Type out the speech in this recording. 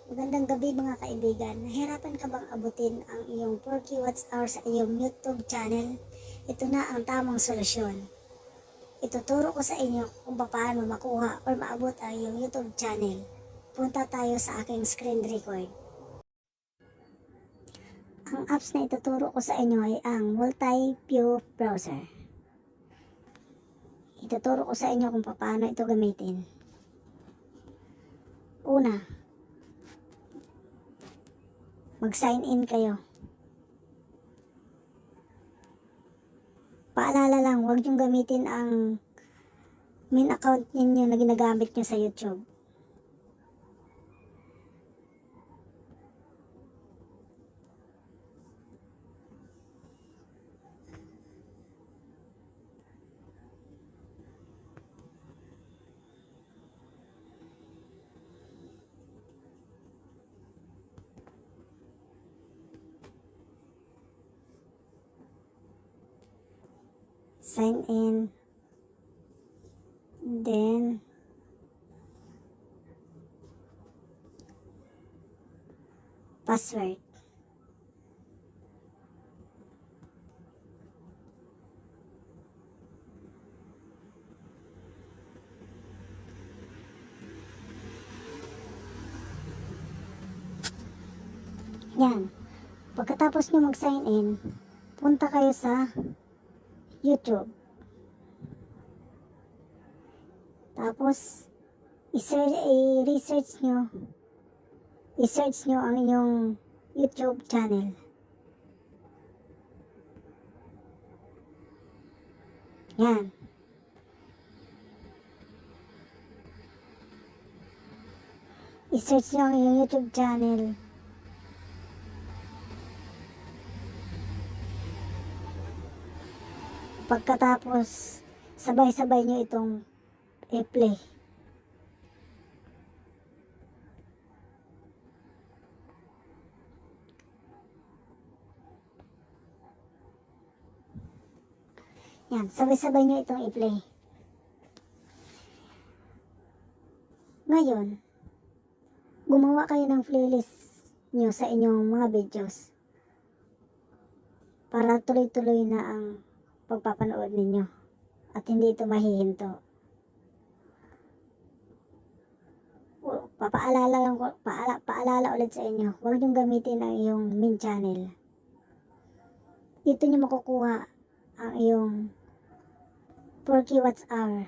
Magandang gabi mga kaibigan. Nahirapan ka bang abutin ang iyong 4 watts hour sa iyong YouTube channel? Ito na ang tamang solusyon. Ituturo ko sa inyo kung paano makuha o maabot ang iyong YouTube channel. Punta tayo sa aking screen record. Ang apps na ituturo ko sa inyo ay ang multi-view browser. Ituturo ko sa inyo kung paano ito gamitin. Una, mag-sign in kayo. Paalala lang, huwag niyong gamitin ang main account ninyo na ginagamit nyo sa YouTube. Sign in, then password. Yan. Pagkatapos nyo mag-sign in, punta kayo sa YouTube. Tapos, i-search nyo ang inyong YouTube channel. Yan. I-search nyo ang inyong YouTube channel. Pagkatapos, sabay-sabay nyo itong i-play. Yan, sabay-sabay nyo itong i-play. Ngayon, gumawa kayo ng playlist nyo sa inyong mga videos para tuloy-tuloy na ang pagpapanood ninyo at hindi ito mahihinto. Paalala ulit sa inyo, huwag niyong gamitin ang iyong main channel. Dito niyo makukuha ang iyong 4 watts hour